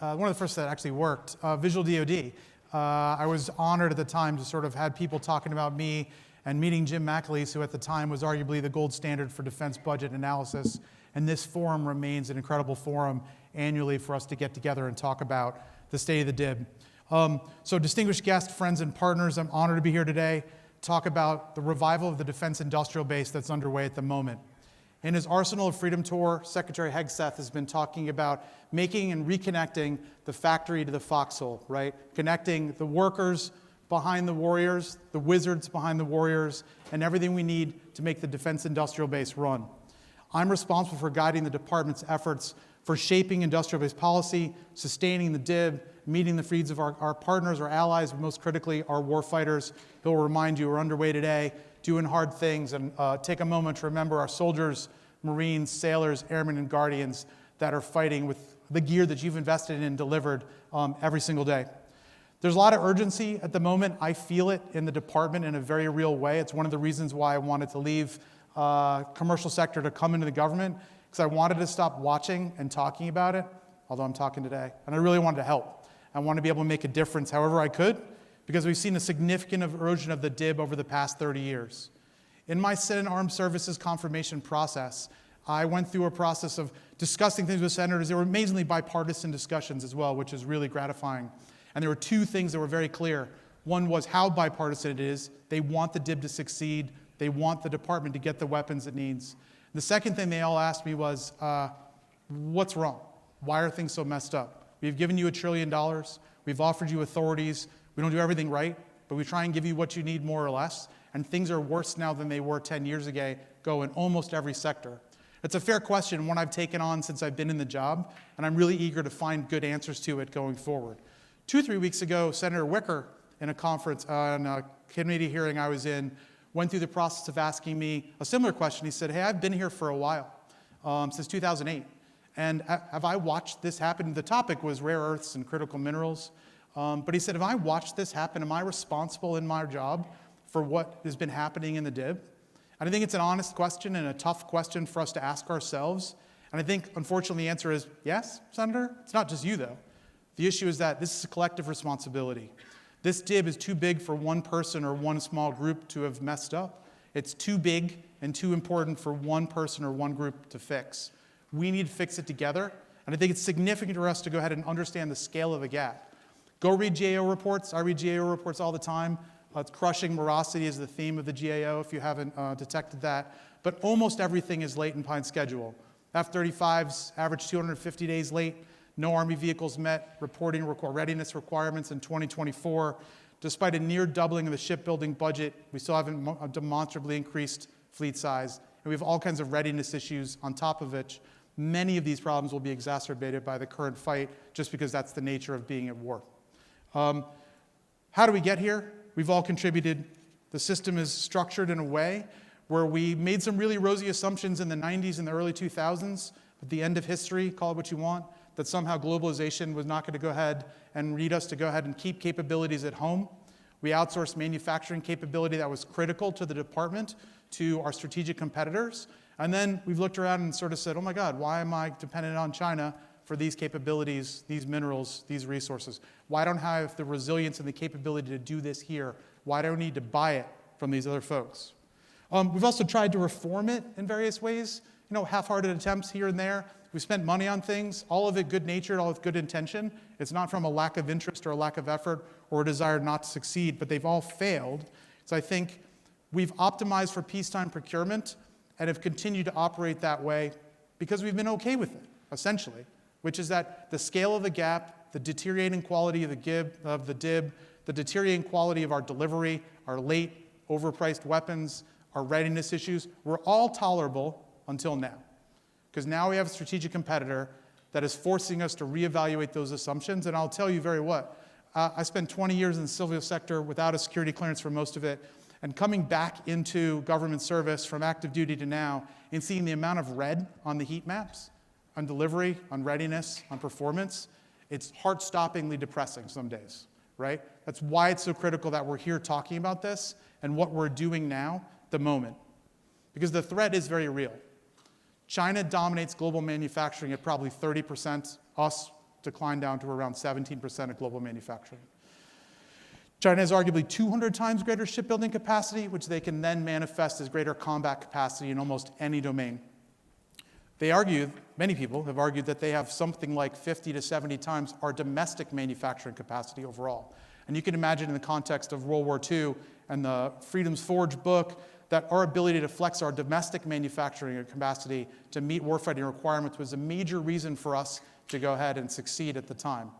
one of the first that actually worked, Visual DoD. I was honored at the time to sort of had people talking about me and meeting Jim McAleese, who at the time was arguably the gold standard for defense budget analysis. And this forum remains an incredible forum annually for us to get together and talk about the state of the DIB. So distinguished guests, friends, and partners, I'm honored to be here today, talk about the revival of the defense industrial base that's underway at the moment. In his Arsenal of Freedom tour, Secretary Hegseth has been talking about making and reconnecting the factory to the foxhole, right? Connecting the workers behind the warriors, the wizards behind the warriors, and everything we need to make the defense industrial base run. I'm responsible for guiding the department's efforts for shaping industrial base policy, sustaining the DIB, meeting the needs of our partners, our allies, but most critically, our warfighters. He'll remind you we're underway today, doing hard things, and take a moment to remember our soldiers, Marines, sailors, airmen, and guardians that are fighting with the gear that you've invested in and delivered every single day. There's a lot of urgency at the moment. I feel it in the department in a very real way. It's one of the reasons why I wanted to leave commercial sector to come into the government, because I wanted to stop watching and talking about it, although I'm talking today, and I really wanted to help. I want to be able to make a difference however I could, because we've seen a significant erosion of the DIB over the past 30 years. In my Senate Armed Services confirmation process, I went through a process of discussing things with senators. There were amazingly bipartisan discussions as well, which is really gratifying. And there were two things that were very clear. One was how bipartisan it is. They want the DIB to succeed. They want the department to get the weapons it needs. The second thing they all asked me was, what's wrong? Why are things so messed up? We've given you $1 trillion. We've offered you authorities. We don't do everything right, but we try and give you what you need more or less. And things are worse now than they were 10 years ago in almost every sector. It's a fair question, one I've taken on since I've been in the job, and I'm really eager to find good answers to it going forward. 2-3 weeks ago, Senator Wicker, in a conference, on a committee hearing I was in, went through the process of asking me a similar question. He said, hey, I've been here for a while, since 2008. And have I watched this happen? The topic was rare earths and critical minerals. But he said, have I watched this happen? Am I responsible in my job for what has been happening in the DIB? And I think it's an honest question and a tough question for us to ask ourselves. And I think, unfortunately, the answer is yes, Senator. It's not just you, though. The issue is that this is a collective responsibility. This DIB is too big for one person or one small group to have messed up. It's too big and too important for one person or one group to fix. We need to fix it together. And I think it's significant for us to go ahead and understand the scale of the gap. Go read GAO reports. I read GAO reports all the time. It's crushing morosity is the theme of the GAO, if you haven't detected that. But almost everything is late and behind schedule. F-35s average 250 days late. No Army vehicles met reporting readiness requirements in 2024. Despite a near doubling of the shipbuilding budget, we still haven't demonstrably increased fleet size. And we have all kinds of readiness issues on top of which many of these problems will be exacerbated by the current fight, just because that's the nature of being at war. How do we get here? We've all contributed. The system is structured in a way where we made some really rosy assumptions in the 90s and the early 2000s, at the end of history, call it what you want, that somehow globalization was not going to go ahead and lead us to go ahead and keep capabilities at home. We outsourced manufacturing capability that was critical to the department, to our strategic competitors. And then we've looked around and sort of said, oh my God, why am I dependent on China for these capabilities, these minerals, these resources? Why don't I have the resilience and the capability to do this here? Why do I need to buy it from these other folks? We've also tried to reform it in various ways, half-hearted attempts here and there. We spent money on things, all of it good-natured, all with good intention. It's not from a lack of interest or a lack of effort or a desire not to succeed, but they've all failed. So I think we've optimized for peacetime procurement and have continued to operate that way because we've been okay with it, essentially, which is that the scale of the gap, the deteriorating quality of the DIB, the deteriorating quality of our delivery, our late, overpriced weapons, our readiness issues, were all tolerable until now. Because now we have a strategic competitor that is forcing us to reevaluate those assumptions. And I'll tell you I spent 20 years in the civil sector without a security clearance for most of it. And coming back into government service from active duty to now and seeing the amount of red on the heat maps, on delivery, on readiness, on performance, it's heart-stoppingly depressing some days, right? That's why it's so critical that we're here talking about this and what we're doing now, the moment. Because the threat is very real. China dominates global manufacturing at probably 30%, us declined down to around 17% of global manufacturing. China has arguably 200 times greater shipbuilding capacity, which they can then manifest as greater combat capacity in almost any domain. They argue, many people have argued, that they have something like 50 to 70 times our domestic manufacturing capacity overall. And you can imagine in the context of World War II and the Freedom's Forge book that our ability to flex our domestic manufacturing capacity to meet warfighting requirements was a major reason for us to go ahead and succeed at the time.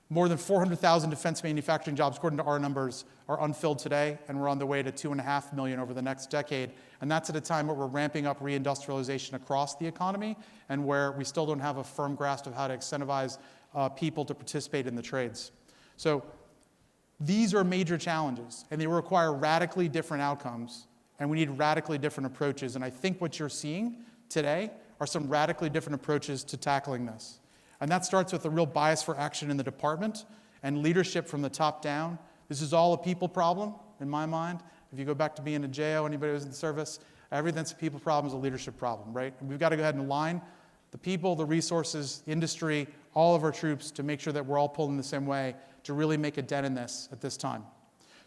More than 400,000 defense manufacturing jobs, according to our numbers, are unfilled today, and we're on the way to 2.5 million over the next decade. And that's at a time where we're ramping up reindustrialization across the economy and where we still don't have a firm grasp of how to incentivize people to participate in the trades. So these are major challenges, and they require radically different outcomes, and we need radically different approaches. And I think what you're seeing today are some radically different approaches to tackling this. And that starts with a real bias for action in the department and leadership from the top down. This is all a people problem, in my mind. If you go back to being a JO, anybody who's in the service, everything that's a people problem is a leadership problem, right? And we've got to go ahead and align the people, the resources, industry, all of our troops to make sure that we're all pulling the same way to really make a dent in this at this time.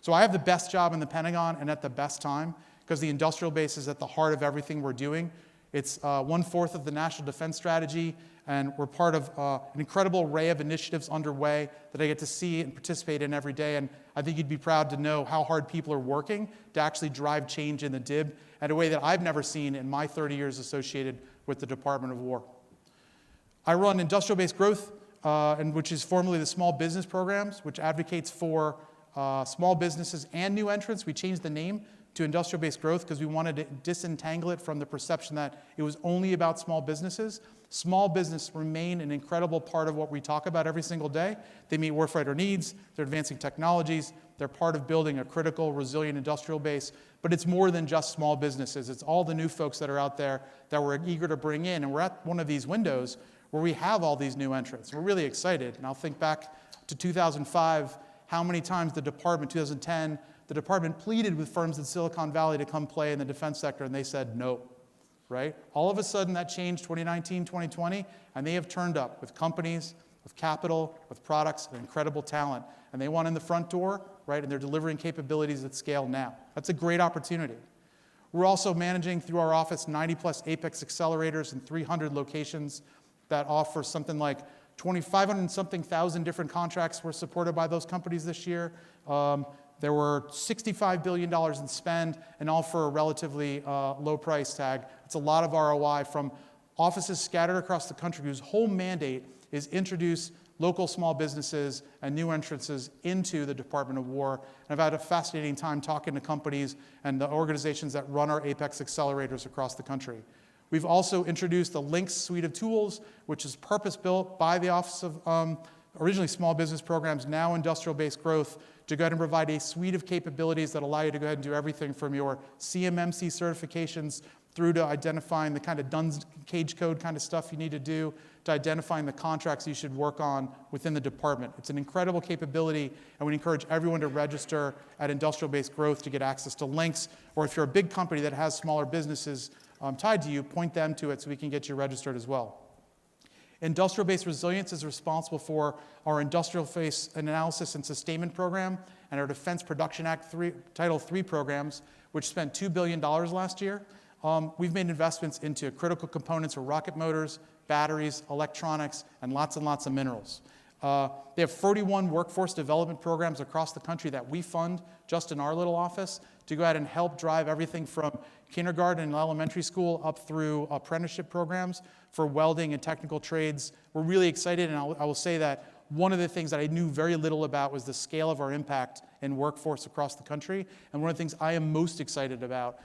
So I have the best job in the Pentagon and at the best time because the industrial base is at the heart of everything we're doing. It's 1/4 of the National Defense Strategy, and we're part of an incredible array of initiatives underway that I get to see and participate in every day. And I think you'd be proud to know how hard people are working to actually drive change in the DIB in a way that I've never seen in my 30 years associated with the Department of War. I run industrial-based growth, which is formerly the small business programs, which advocates for small businesses and new entrants. We changed the name to industrial-based growth because we wanted to disentangle it from the perception that it was only about small businesses. Small business remain an incredible part of what we talk about every single day. They meet warfighter needs, they're advancing technologies, they're part of building a critical, resilient industrial base, but it's more than just small businesses. It's all the new folks that are out there that we're eager to bring in, and we're at one of these windows where we have all these new entrants. We're really excited, and I'll think back to 2005, how many times the department, 2010, the department pleaded with firms in Silicon Valley to come play in the defense sector, and they said no, right? All of a sudden, that changed 2019, 2020, and they have turned up with companies, with capital, with products, and incredible talent. And they want in the front door, right? And they're delivering capabilities at scale now. That's a great opportunity. We're also managing through our office 90-plus Apex accelerators in 300 locations that offer something like 2,500 and something thousand different contracts were supported by those companies this year. There were $65 billion in spend, and all for a relatively low price tag. It's a lot of ROI from offices scattered across the country whose whole mandate is introduce local small businesses and new entrances into the Department of War. And I've had a fascinating time talking to companies and the organizations that run our Apex accelerators across the country. We've also introduced the Lynx suite of tools, which is purpose-built by the Office of originally Small Business Programs, now Industrial-Based Growth, to go ahead and provide a suite of capabilities that allow you to go ahead and do everything from your CMMC certifications through to identifying the kind of Dunn's cage code kind of stuff you need to do, to identifying the contracts you should work on within the department. It's an incredible capability, and we encourage everyone to register at Industrial-Based Growth to get access to Lynx, or if you're a big company that has smaller businesses tied to you, point them to it so we can get you registered as well. Industrial-based resilience is responsible for our industrial base analysis and sustainment program and our Defense Production Act Title III programs, which spent $2 billion last year. We've made investments into critical components for rocket motors, batteries, electronics, and lots of minerals. They have 41 workforce development programs across the country that we fund just in our little office to go ahead and help drive everything from kindergarten and elementary school up through apprenticeship programs for welding and technical trades. We're really excited, and I will say that one of the things that I knew very little about was the scale of our impact in workforce across the country. And one of the things I am most excited about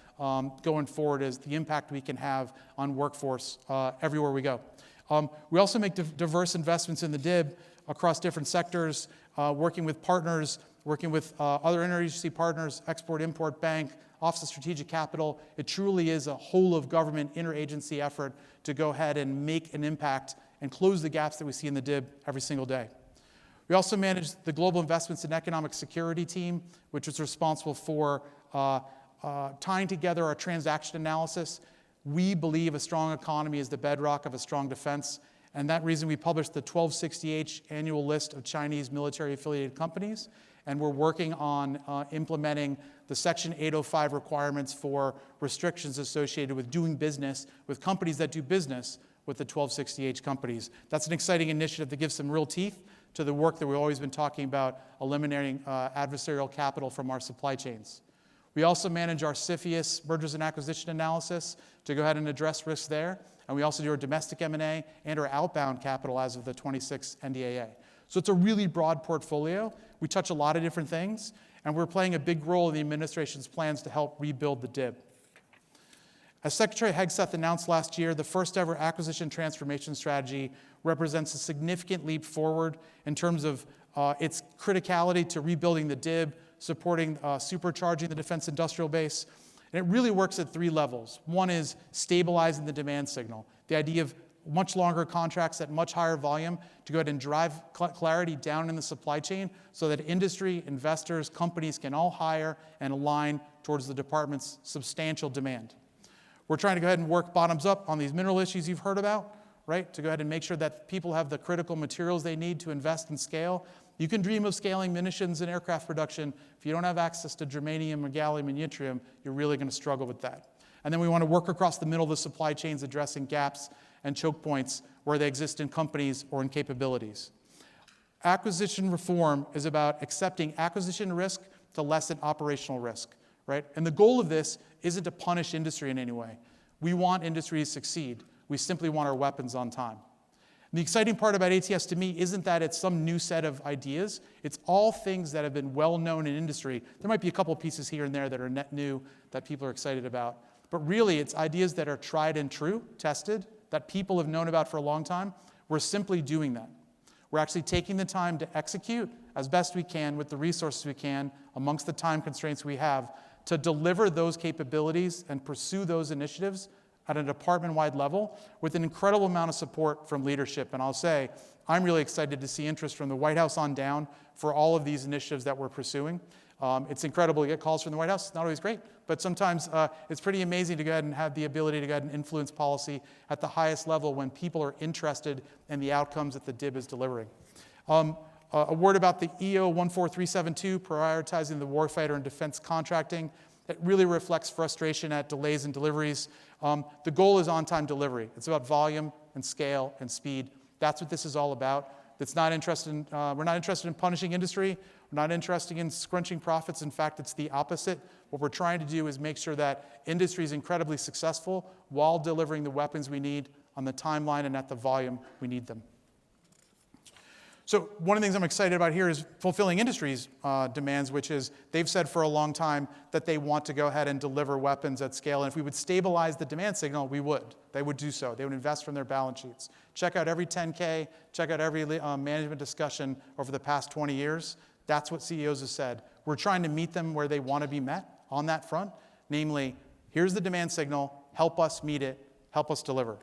going forward is the impact we can have on workforce everywhere we go. We also make diverse investments in the DIB across different sectors, working with partners, working with other interagency partners, Export-Import Bank, Office of Strategic Capital. It truly is a whole-of-government interagency effort to go ahead and make an impact and close the gaps that we see in the DIB every single day. We also manage the Global Investments and Economic Security team, which is responsible for tying together our transaction analysis. We believe a strong economy is the bedrock of a strong defense, And that reason we published the 1260H annual list of Chinese military-affiliated companies, and we're working on implementing the Section 805 requirements for restrictions associated with doing business with companies that do business with the 1260H companies. That's an exciting initiative that gives some real teeth to the work that we've always been talking about, eliminating adversarial capital from our supply chains. We also manage our CFIUS mergers and acquisition analysis to go ahead and address risks there. And we also do our domestic M&A and our outbound capital as of the 26th NDAA. So it's a really broad portfolio. We touch a lot of different things, and we're playing a big role in the administration's plans to help rebuild the DIB. As Secretary Hegseth announced last year, the first ever acquisition transformation strategy represents a significant leap forward in terms of its criticality to rebuilding the DIB, supporting supercharging the defense industrial base. And it really works at three levels. One is stabilizing the demand signal, the idea of much longer contracts at much higher volume to go ahead and drive clarity down in the supply chain so that industry, investors, companies can all hire and align towards the department's substantial demand. We're trying to go ahead and work bottoms up on these mineral issues you've heard about, right? To go ahead and make sure that people have the critical materials they need to invest and scale. You can dream of scaling munitions and aircraft production. If you don't have access to germanium or gallium and yttrium, you're really going to struggle with that. And then we want to work across the middle of the supply chains, addressing gaps and choke points where they exist in companies or in capabilities. Acquisition reform is about accepting acquisition risk to lessen operational risk, right? And the goal of this isn't to punish industry in any way. We want industry to succeed. We simply want our weapons on time. The exciting part about ATS to me isn't that it's some new set of ideas. It's all things that have been well known in industry. There might be a couple pieces here and there that are net new that people are excited about. But really, it's ideas that are tried and true, tested, that people have known about for a long time. We're simply doing that. We're actually taking the time to execute as best we can with the resources we can amongst the time constraints we have to deliver those capabilities and pursue those initiatives at a department-wide level with an incredible amount of support from leadership. And I'll say, I'm really excited to see interest from the White House on down for all of these initiatives that we're pursuing. It's incredible to get calls from the White House. It's not always great, but sometimes it's pretty amazing to go ahead and have the ability to go ahead and influence policy at the highest level when people are interested in the outcomes that the DIB is delivering. A word about the EO 14372, prioritizing the warfighter and defense contracting. It really reflects frustration at delays in deliveries. The goal is on-time delivery. It's about volume and scale and speed. That's what this is all about. We're not interested in punishing industry. We're not interested in scrunching profits. In fact, it's the opposite. What we're trying to do is make sure that industry is incredibly successful while delivering the weapons we need on the timeline and at the volume we need them. So one of the things I'm excited about here is fulfilling industry's demands, which is they've said for a long time that they want to go ahead and deliver weapons at scale. And if we would stabilize the demand signal, we would. They would do so. They would invest from their balance sheets. Check out every 10K. Check out every management discussion over the past 20 years. That's what CEOs have said. We're trying to meet them where they want to be met on that front. Namely, here's the demand signal. Help us meet it. Help us deliver.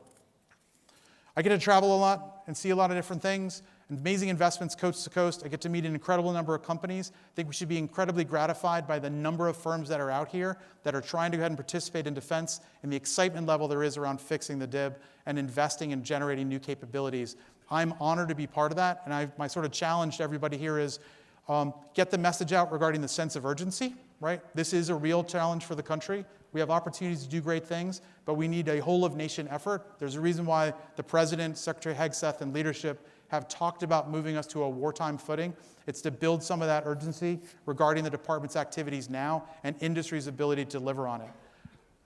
I get to travel a lot and see a lot of different things. Amazing investments coast to coast. I get to meet an incredible number of companies. I think we should be incredibly gratified by the number of firms that are out here that are trying to go ahead and participate in defense and the excitement level there is around fixing the DIB and investing and generating new capabilities. I'm honored to be part of that, and my sort of challenge to everybody here is get the message out regarding the sense of urgency, right? This is a real challenge for the country. We have opportunities to do great things, but we need a whole-of-nation effort. There's a reason why the President, Secretary Hegseth, and leadership have talked about moving us to a wartime footing. It's to build some of that urgency regarding the department's activities now and industry's ability to deliver on it.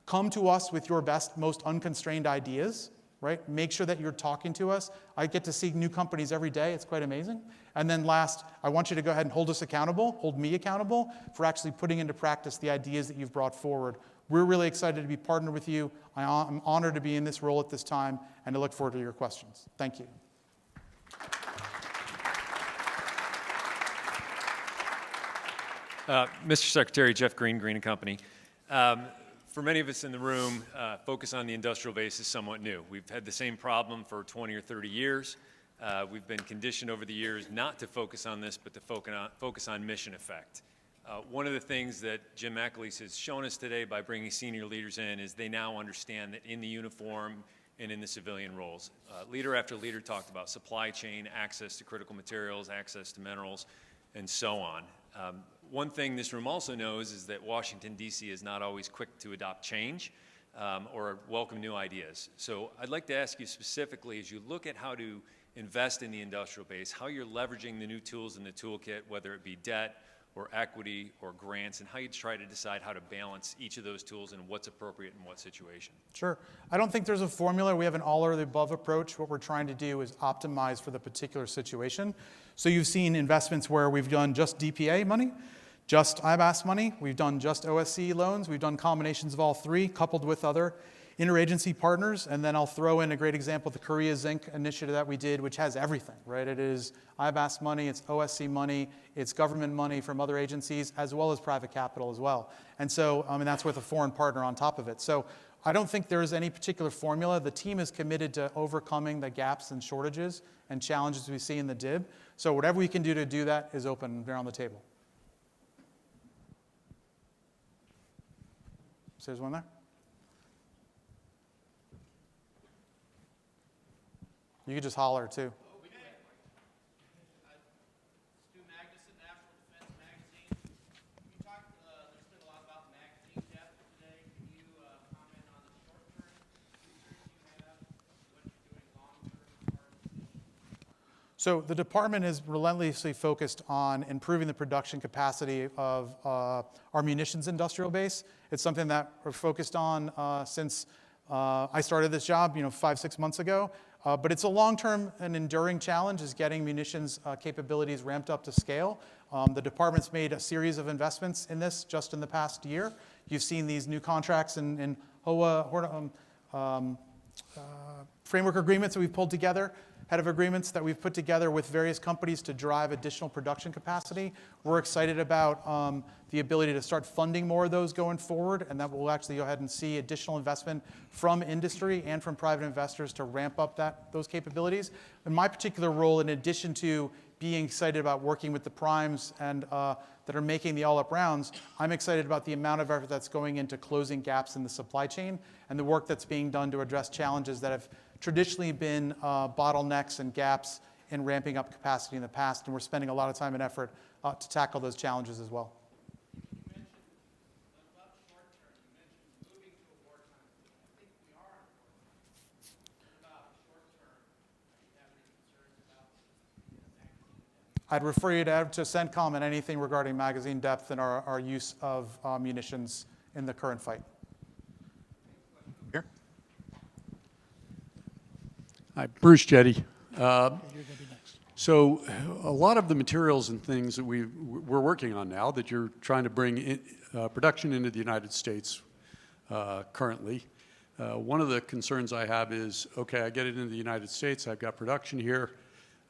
Come to us with your best, most unconstrained ideas, right? Make sure that you're talking to us. I get to see new companies every day. It's quite amazing. And then last, I want you to go ahead and hold us accountable, hold me accountable for actually putting into practice the ideas that you've brought forward. We're really excited to be partnered with you. I'm honored to be in this role at this time, and I look forward to your questions. Thank you. Mr. Secretary, Jeff Green, Green & Company. For many of us in the room, focus on the industrial base is somewhat new. We've had the same problem for 20 or 30 years. We've been conditioned over the years not to focus on this, but to focus on mission effect. One of the things that Jim McAleese has shown us today by bringing senior leaders in is they now understand that in the uniform, and in the civilian roles. Leader after leader talked about supply chain, access to critical materials, access to minerals, and so on. One thing this room also knows is that Washington, D.C. is not always quick to adopt change or welcome new ideas. So I'd like to ask you specifically, as you look at how to invest in the industrial base, how you're leveraging the new tools in the toolkit, whether it be debt or equity or grants, and how you try to decide how to balance each of those tools and what's appropriate in what situation. Sure. I don't think there's a formula. We have an all or the above approach. What we're trying to do is optimize for the particular situation. So you've seen investments where we've done just DPA money, just IBAS money. We've done just OSC loans. We've done combinations of all three, coupled with other interagency partners. And then I'll throw in a great example, the Korea Zinc initiative that we did, which has everything, right? It is IBAS money, it's OSC money, it's government money from other agencies, as well as private capital as well. And so, and that's with a foreign partner on top of it. So I don't think there is any particular formula. The team is committed to overcoming the gaps and shortages and challenges we see in the DIB. So whatever we can do to do that is open there on the table. So there's one there. You could just holler, too. Okay. Stu Magnuson, National Defense Magazine. You talked, there's been a lot about magazine depth today. Can you comment on the short-term concerns you have, what you're doing long-term as far as munitions? So the department is relentlessly focused on improving the production capacity of our munitions industrial base. It's something that we're focused on since I started this job, 5-6 months ago. But it's a long-term and enduring challenge is getting munitions capabilities ramped up to scale. The department's made a series of investments in this just in the past year. You've seen these new contracts and HOA framework agreements that we've pulled together, head of agreements that we've put together with various companies to drive additional production capacity. We're excited about the ability to start funding more of those going forward, and that we'll actually go ahead and see additional investment from industry and from private investors to ramp up those capabilities. In my particular role, in addition to being excited about working with the primes and that are making the all-up rounds, I'm excited about the amount of effort that's going into closing gaps in the supply chain and the work that's being done to address challenges that have traditionally been bottlenecks and gaps in ramping up capacity in the past, and we're spending a lot of time and effort to tackle those challenges as well. You mentioned about short-term. You mentioned moving to a wartime. I think we are in wartime. What about short-term? Do you have any concerns about magazine depth? I'd refer you to CENTCOM and anything regarding magazine depth and our use of munitions in the current fight. Here. Hi, Bruce Jetty. So a lot of the materials and things that we're working on now that you're trying to bring in, production into the United States currently, one of the concerns I have is, okay, I get it into the United States, I've got production here,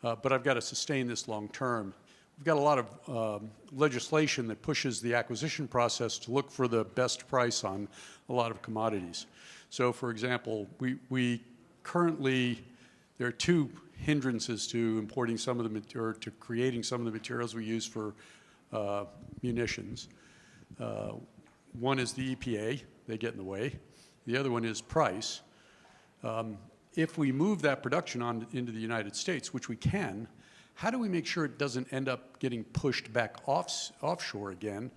but I've got to sustain this long term. We've got a lot of legislation that pushes the acquisition process to look for the best price on a lot of commodities. So for example, we currently, there are two hindrances to importing some of the, or to creating some of the materials we use for munitions. One is the EPA, they get in the way. The other one is price. If we move that production on into the United States, which we can, how do we make sure it doesn't end up getting pushed back offshore again?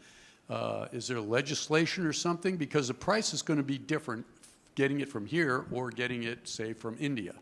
Is there legislation or something? Because the price is going to be different getting it from here or getting it, say, from India.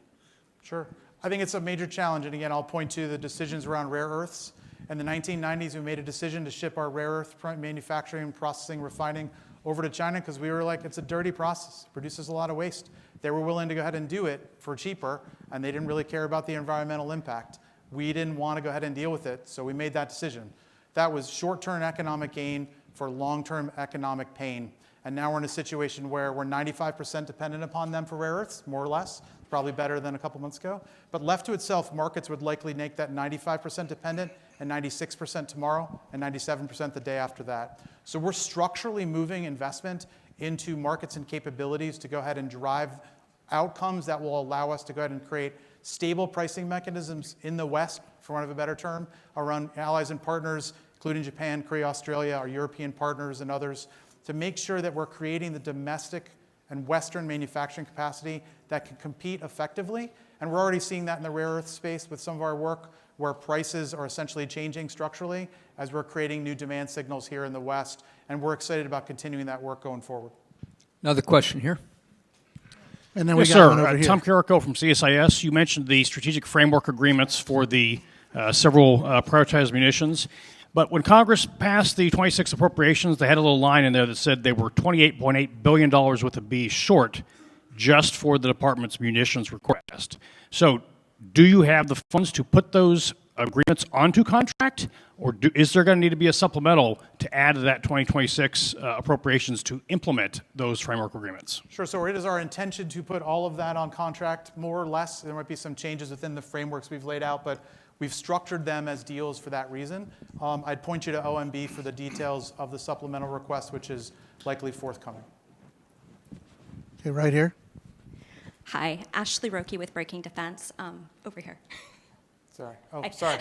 Sure. I think it's a major challenge, and again, I'll point to the decisions around rare earths. In the 1990s, we made a decision to ship our rare earth manufacturing, processing, refining over to China because we were like, it's a dirty process, it produces a lot of waste. They were willing to go ahead and do it for cheaper, and they didn't really care about the environmental impact. We didn't want to go ahead and deal with it, so we made that decision. That was short-term economic gain for long-term economic pain. And now we're in a situation where we're 95% dependent upon them for rare earths, more or less. Probably better than a couple months ago. But left to itself, markets would likely make that 95% dependent and 96% tomorrow and 97% the day after that. So we're structurally moving investment into markets and capabilities to go ahead and drive outcomes that will allow us to go ahead and create stable pricing mechanisms in the West, for want of a better term, around allies and partners, including Japan, Korea, Australia, our European partners and others, to make sure that we're creating the domestic and Western manufacturing capacity that can compete effectively. And we're already seeing that in the rare earth space with some of our work, where prices are essentially changing structurally as we're creating new demand signals here in the West. And we're excited about continuing that work going forward. Another question here. And then we Yes, got one sir. over here. Tom Carrico from CSIS. You mentioned the strategic framework agreements for the several prioritized munitions. But when Congress passed the 26 appropriations, they had a little line in there that said they were $28.8 billion worth of B short just for the department's munitions request. So do you have the funds to put those agreements onto contract, or is there going to need to be a supplemental to add to that 2026 appropriations to implement those framework agreements? Sure. So it is our intention to put all of that on contract, more or less. There might be some changes within the frameworks we've laid out, but we've structured them as deals for that reason. I'd point you to OMB for the details of the supplemental request, which is likely forthcoming. Okay, right here. Hi, Ashley Roki with Breaking Defense, over here. Sorry. Oh, sorry.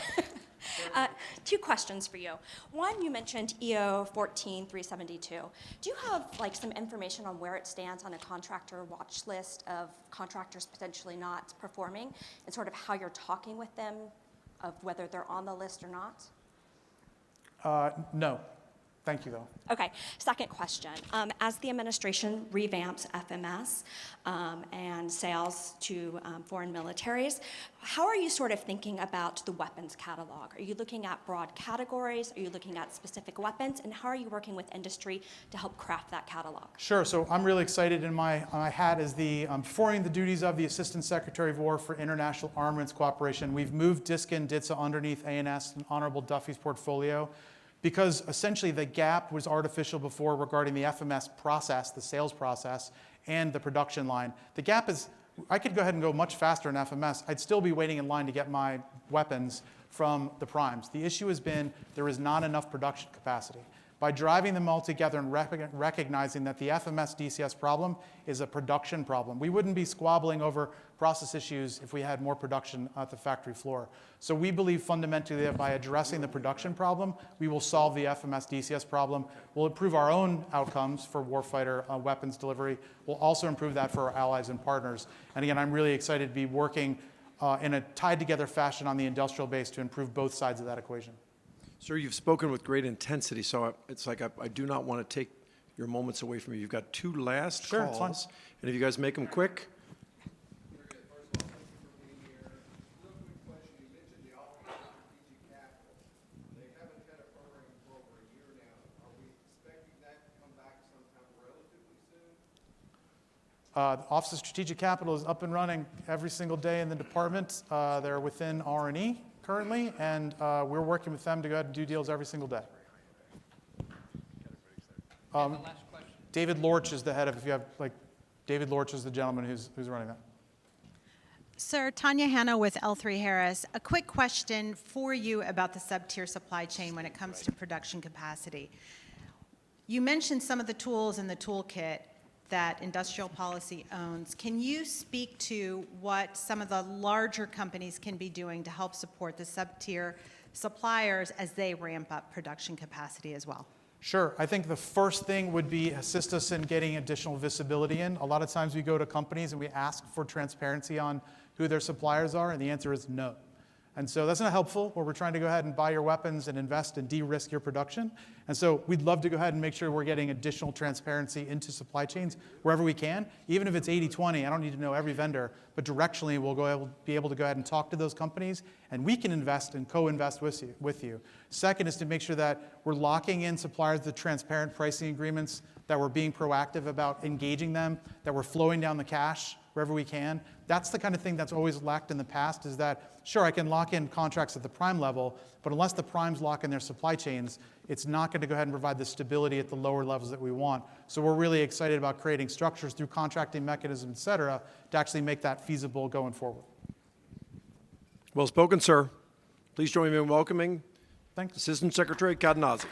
Two questions for you. One, you mentioned EO 14372. Do you have some information on where it stands on a contractor watch list of contractors potentially not performing, and sort of how you're talking with them of whether they're on the list or not? No. Thank you, though. Okay, second question. As the administration revamps FMS and sales to foreign militaries, how are you sort of thinking about the weapons catalog? Are you looking at broad categories? Are you looking at specific weapons? And how are you working with industry to help craft that catalog? Sure. So I'm really excited in my hat as performing the duties of the Assistant Secretary of War for International Armaments Cooperation. We've moved DISCA and DITSA underneath ANS and Honorable Duffy's portfolio, because essentially the gap was artificial before regarding the FMS process, the sales process, and the production line. The gap is, I could go ahead and go much faster in FMS. I'd still be waiting in line to get my weapons from the primes. The issue has been there is not enough production capacity. By driving them all together and recognizing that the FMS DCS problem is a production problem. We wouldn't be squabbling over process issues if we had more production at the factory floor. So we believe fundamentally that by addressing the production problem, we will solve the FMS DCS problem. We'll improve our own outcomes for warfighter weapons delivery. We'll also improve that for our allies and partners. And again, I'm really excited to be working in a tied together fashion on the industrial base to improve both sides of that equation. Sir, you've spoken with great intensity, so it's like I do not want to take your moments away from you. You've got two last Sure, it's calls, fine. and if you guys make them quick. The Office of Strategic Capital is up and running every single day in the department. They're within R&E currently, and we're working with them to go ahead and do deals every single day. David Lorch is the head of, David Lorch is the gentleman who's running that. Sir, Tanya Hanna with L3 Harris. A quick question for you about the sub-tier supply chain when it comes to production capacity. You mentioned some of the tools in the toolkit that industrial policy owns. Can you speak to what some of the larger companies can be doing to help support the sub-tier suppliers as they ramp up production capacity as well? Sure. I think the first thing would be assist us in getting additional visibility in. A lot of times we go to companies and we ask for transparency on who their suppliers are, and the answer is no. And so that's not helpful, where we're trying to go ahead and buy your weapons and invest and de-risk your production. And so we'd love to go ahead and make sure we're getting additional transparency into supply chains wherever we can. Even if it's 80-20, I don't need to know every vendor, but directionally we'll be able to go ahead and talk to those companies, and we can invest and co-invest with you. Second is to make sure that we're locking in suppliers with transparent pricing agreements, that we're being proactive about engaging them, that we're flowing down the cash wherever we can. That's the kind of thing that's always lacked in the past, is that, sure, I can lock in contracts at the prime level, but unless the primes lock in their supply chains, it's not going to go ahead and provide the stability at the lower levels that we want. So we're really excited about creating structures through contracting mechanisms, et cetera, to actually make that feasible going forward. Well spoken, sir. Please join me in welcoming Thanks. Assistant Secretary Cadenazzi.